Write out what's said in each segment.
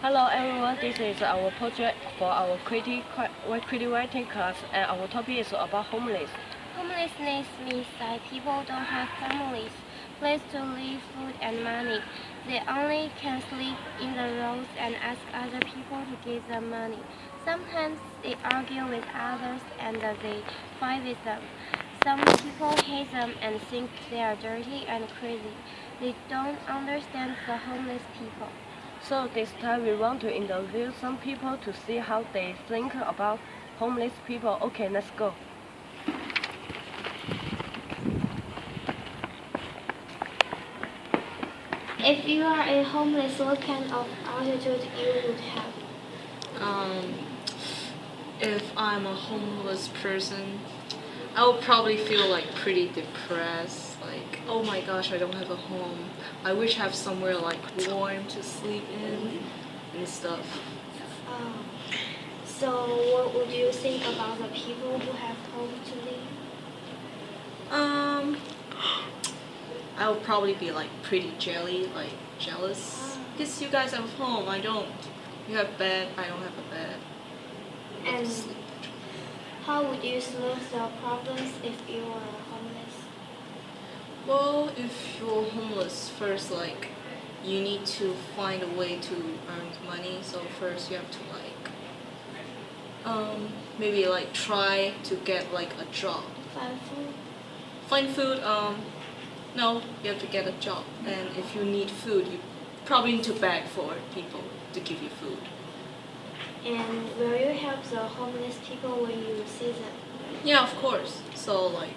Hello everyone, this is our project for our creative writing class and our topic is about homeless. Homelessness means that people don't have families, place to live, food, and money. They only can sleep in the roads and ask other people to give them money. Sometimes they argue with others and they fight with them. Some people hate them and think they are dirty and crazy. They don't understand the homeless people. So this time we want to interview some people to see how they think about homeless people. Okay, let's go. If you are a homeless, what kind of attitude you would have? Um, if I'm a homeless person, I would probably feel like pretty depressed. Like, oh my gosh, I don't have a home. I wish I have somewhere like warm to sleep in and stuff. Um, so, what would you think about the people who have home to live? Um, I would probably be like pretty like jealous. Because you guys have a home, I don't. You have bed, I don't have a bed. And how would you solve the problems if you were homeless? Well, if you're homeless, first like you need to find a way to earn money. So first you have to maybe like try to get like a job. Find food? Find food. No, you have to get a job. And if you need food, you probably need to beg for people to give you food. And will you help the homeless people when you see them? Yeah, of course. So like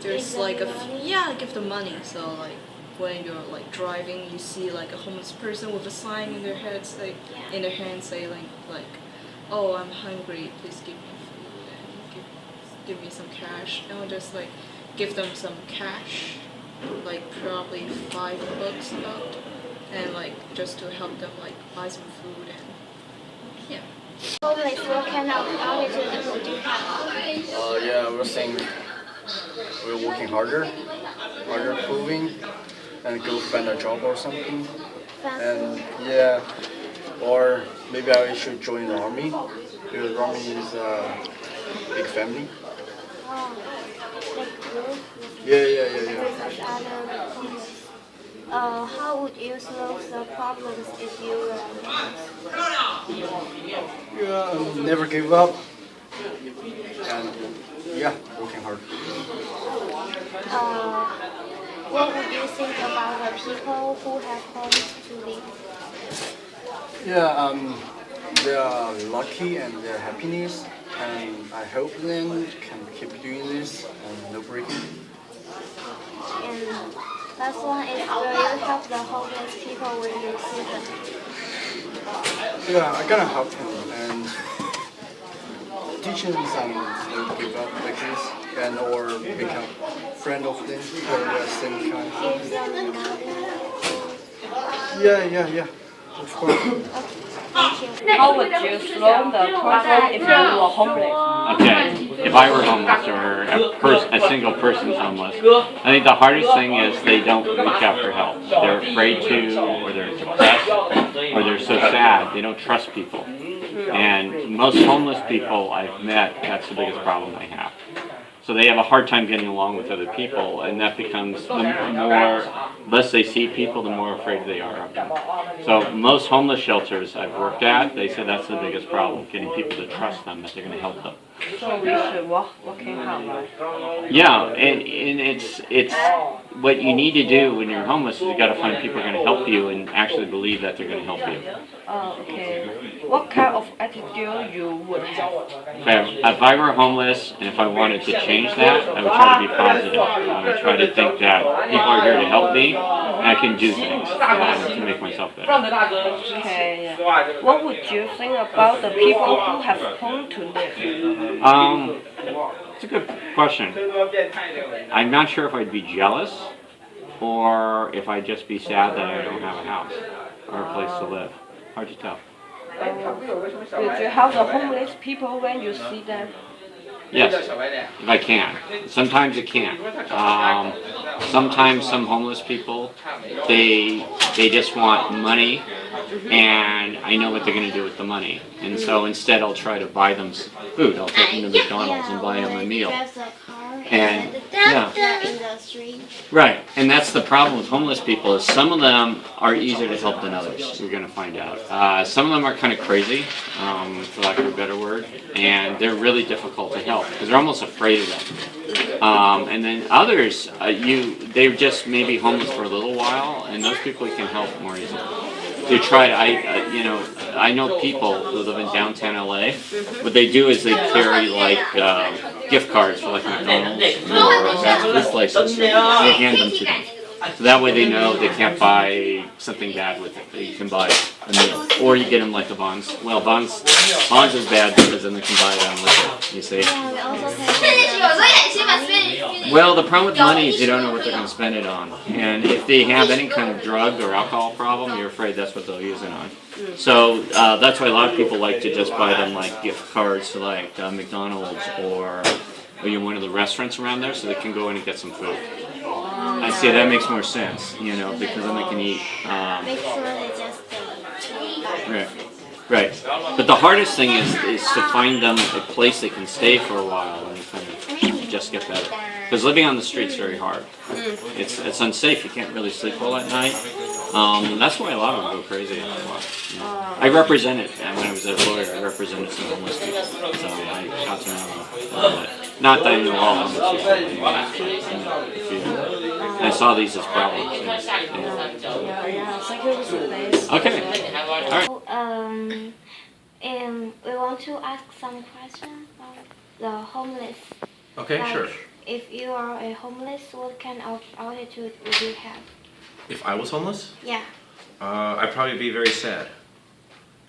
there's Give like them money? yeah, give them money. So like when you're like driving, you see like a homeless person with a sign in their head, say in their hand, saying like, "Oh, I'm hungry. Please give me food and give me some cash." And we'll just like give them some cash, like probably $5 about, and like just to help them like buy some food and yeah. Homeless, what kind of attitude would you have? Yeah, we're saying we're working harder proving, and go find a job or something. And yeah, or maybe I should join the army because army is a big family. Oh, like group Yeah. versus other homeless. How would you solve the problems if you were homeless? Yeah, never give up, and yeah, working hard. Uh, what would you think about the people who have homes to live? Yeah, they are lucky and they're happiness, and I hope them can keep doing this and no breaking. And last one is will you help the homeless people when you see them? Yeah, I gotta help him and teach him some don't give up like this, and or become friend of them or the same kind. Give them money? Yeah. Of course. Thank you. How would you solve the problem if you were homeless? Okay, if I were homeless or a single person's homeless, I think the hardest thing is they don't reach out for help. They're afraid to, or they're depressed, or they're so sad, they don't trust people. And most homeless people I've met, that's the biggest problem they have. So they have a hard time getting along with other people, and that becomes the less they see people, the more afraid they are of them. So most homeless shelters I've worked at, they said that's the biggest problem, getting people to trust them, that they're going to help them. So we should working hard. Yeah, and it's what you need to do when you're homeless is you got to find people who are going to help you and actually believe that they're going to help you. Okay. What kind of attitude you would have? If I were homeless and if I wanted to change that, I would try to be positive. I would try to think that people are here to help me and I can do things to make myself better. Okay. Yeah. What would you think about the people who have home to live? It's a good question. I'm not sure if I'd be jealous or if I'd just be sad that I don't have a house or a place to live. Hard to tell. Would you help the homeless people when you see them? Yes, if I can. Sometimes it can't. Sometimes some homeless people, they just want money and I know what they're going to do with the money. And so instead I'll try to buy them food. I'll take them to McDonald's and buy them a meal. Drives a car And yeah, in the street. right, and that's the problem with homeless people is some of them are easier to help than others. You're going to find out. Some of them are kind of crazy, for lack of a better word, and they're really difficult to help because they're almost afraid of them. And then others, they're just maybe homeless for a little while, and those people you can help more easily. They try. I know people who live in downtown LA. What they do is they carry like gift cards for like McDonald's or fast food places. They hand them to them. So that way they know they can't buy something bad with it. You can buy a meal. Or you get them like a Bonds. Well, Bonds is bad because then they can buy it on liquor, you see. Yeah, we also pay Well, the problem with money is you don't know what they're going to spend it on. And if they have any kind of drug or alcohol problem, you're afraid that's what they'll use it on. So that's why a lot of people like to just buy them like gift cards to like McDonald's or one of the restaurants around there so they can go in and get some food. I see that makes more sense, because then they can eat. make sure they just Right. Right. But the hardest thing is to find them a place they can stay for a while and kind of just get better. Because living on the street's very hard. It's unsafe. You can't really sleep well at night. That's why a lot of them go crazy. I represented, when I was a lawyer, I represented some homeless people. So I got to know a little bit. Not that I know all homeless people, but I know a few. I saw these as problems. Okay. All right. We want to ask some questions about the homeless. Okay, Like, sure. If you are a homeless, what kind of attitude would you have? If I was homeless, Yeah. I'd probably be very sad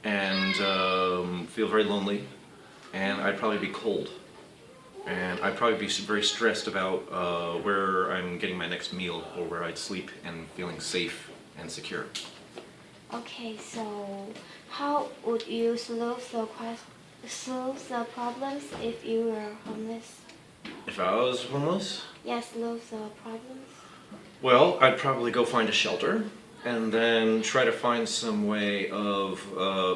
and feel very lonely, and I'd probably be cold. And I'd probably be very stressed about where I'm getting my next meal or where I'd sleep and feeling safe and secure. Okay, so how would you solve the problems if you were homeless? If I was homeless, Yes, solve the problems. well, I'd probably go find a shelter and then try to find some way of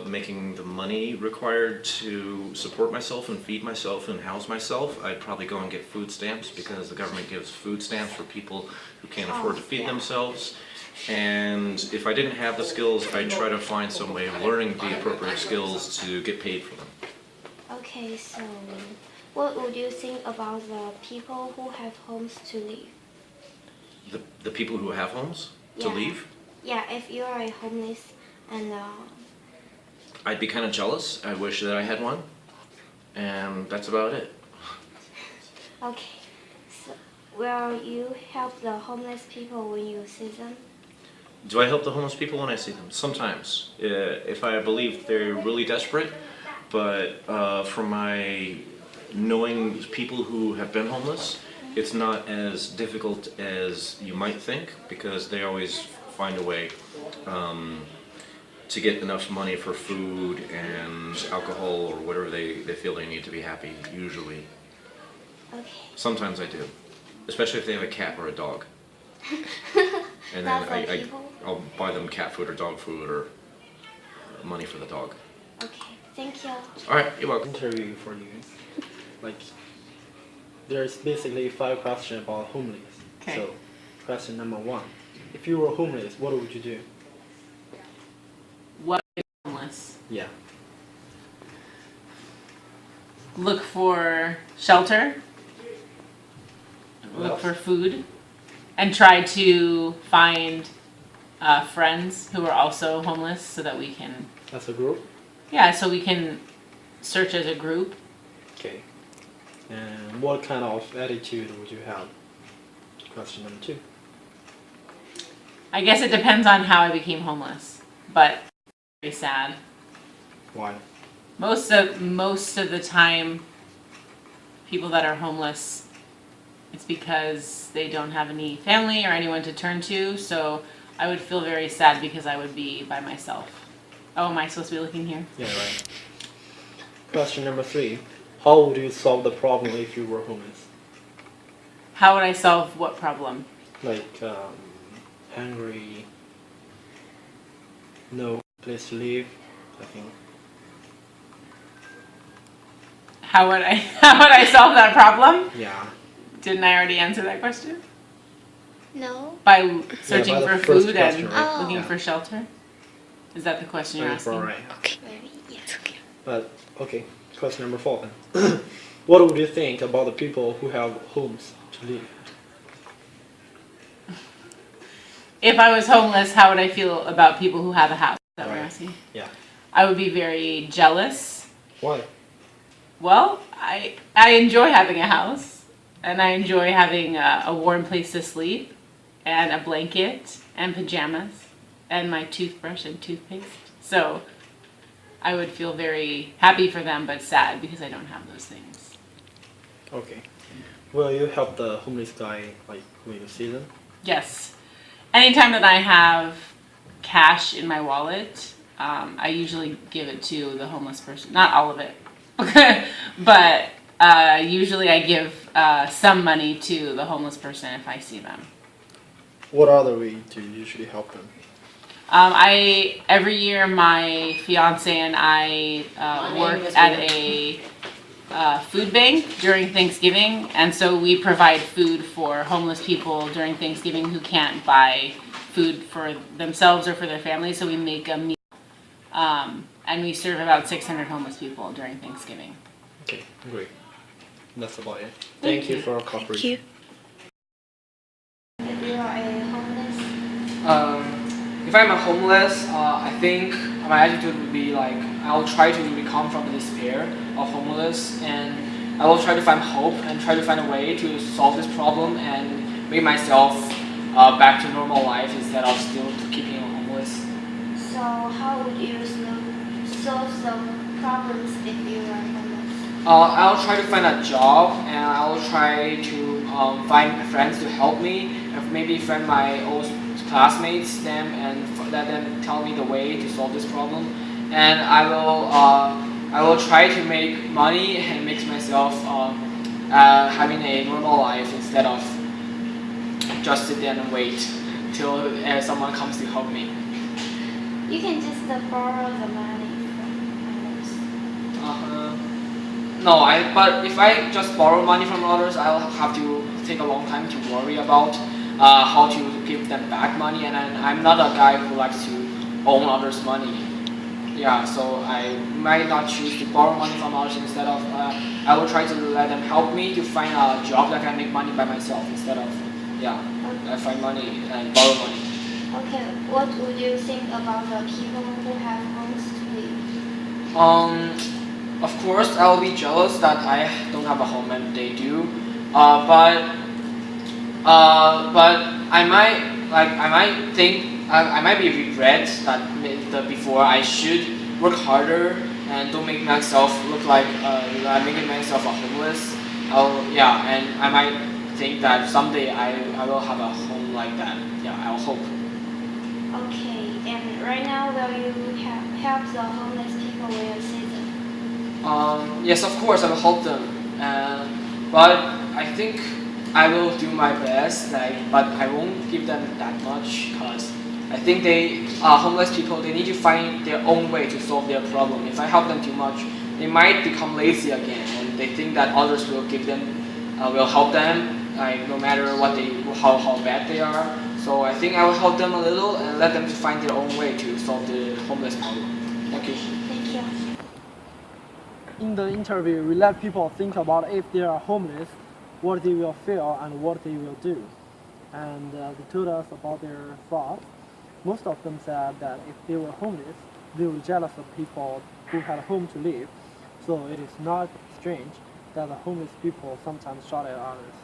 making the money required to support myself and feed myself and house myself. I'd probably go and get food stamps because the government gives food stamps for people who can't afford to feed themselves. And if I didn't have the skills, I'd try to find some way of learning the appropriate skills to get paid for them. Okay, so what would you think about the people who have homes to live? The people who have homes to Yeah. leave? Yeah, if you are a homeless and I'd be kind of jealous. I wish that I had one. And that's about it. okay, so will you help the homeless people when you see them? Do I help the homeless people when I see them? Sometimes, if I believe they're really desperate. But from my knowing people who have been homeless, it's not as difficult as you might think because they always find a way to get enough money for food and alcohol or whatever they feel they need to be happy, usually. Okay. Sometimes I do, especially if they have a cat or a dog. And then That's the people? I'll buy them cat food or dog food or money for the dog. Okay, thank you. All right, you're welcome. Interview for you. Like, there's basically 5 questions about homeless. Okay. So, question number 1: if you were homeless, what would you do? What is homeless? Yeah. Look for shelter, What look else? for food, and try to find friends who are also homeless so that we can, As a group. so we can search as a group. Okay. And what kind of attitude would you have? Question number 2. I guess it depends on how I became homeless, but very sad. Why? Most of the time, people that are homeless, it's because they don't have any family or anyone to turn to. So I would feel very sad because I would be by myself. Oh, am I supposed to be looking here? Yeah, right. Question number 3: how would you solve the problem if you were homeless? How would I solve what problem? Like, hungry, no place to live, I think. How would I solve that problem? Yeah. Didn't I already answer that question? No. By searching by the for first food question, and right? looking Yeah. for shelter? Is that the question you're asking? Right. Maybe, yes. But okay, question number 4 then. What would you think about the people who have homes to live? If I was homeless, how would I feel about people who have a house? Is that what you're Right. asking? Yeah. I would be very jealous. Why? Well, I enjoy having a house, and I enjoy having a warm place to sleep, and a blanket, and pajamas, and my toothbrush and toothpaste. So I would feel very happy for them, but sad because I don't have those things. Okay. Will you help the homeless guy like when you see them? Yes. Anytime that I have cash in my wallet, I usually give it to the homeless person. Not all of it, but usually I give some money to the homeless person if I see them. What other way do you usually help them? Every year my fiance and I work at a food bank during Thanksgiving, and so we provide food for homeless people during Thanksgiving who can't buy food for themselves or for their families, so we make a meal. And we serve about 600 homeless people during Thanksgiving. Okay, great. That's about it. Thank Thank you you. for your cooperation. If you are a homeless, If I'm a homeless, I think my attitude would be like I'll try to become from the despair of homeless, and I will try to find hope and try to find a way to solve this problem and make myself back to normal life instead of still keeping homeless. so how would you solve some problems if you are homeless? I'll try to find a job, and I'll try to find friends to help me, and maybe friend my old classmates them and let them tell me the way to solve this problem. And I will try to make money and make myself having a normal life instead of just sit there and wait till someone comes to help me. You can just borrow the money from others. No, but if I just borrow money from others, I'll have to take a long time to worry about how to give them back money, and I'm not a guy who likes to own others' money. Yeah, so I might not choose to borrow money from others instead of I will try to let them help me to find a job that can make money by myself instead of I find money and borrow money. Okay, what would you think about the people who have homes to live? Of course, I will be jealous that I don't have a home and they do, but I might think I might be regret that before I should work harder and don't make myself look like I'm making myself a homeless. And I might think that someday I will have a home like that. Yeah, I'll hope. Okay, and right now will you help the homeless people when you see them? Yes, of course, I will help them. But I think I will do my best. But I won't give them that much because I think homeless people. They need to find their own way to solve their problem. If I help them too much, they might become lazy again, and they think that others will will help them. Like no matter how bad they are. So I think I will help them a little and let them to find their own way to solve the homeless problem. Thank you. Thank you. In the interview, we let people think about if they are homeless, what they will feel and what they will do. And they told us about their thoughts. Most of them said that if they were homeless, they were jealous of people who had a home to live. So it is not strange that the homeless people sometimes shout at others.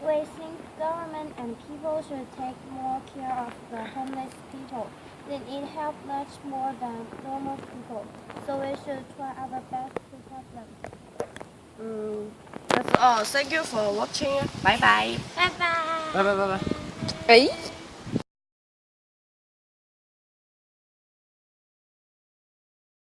We think government and people should take more care of the homeless people. They need help much more than normal people. So we should try our best to help them. That's all. Thank you for watching. Bye bye. Bye bye. Bye bye bye bye. Ấy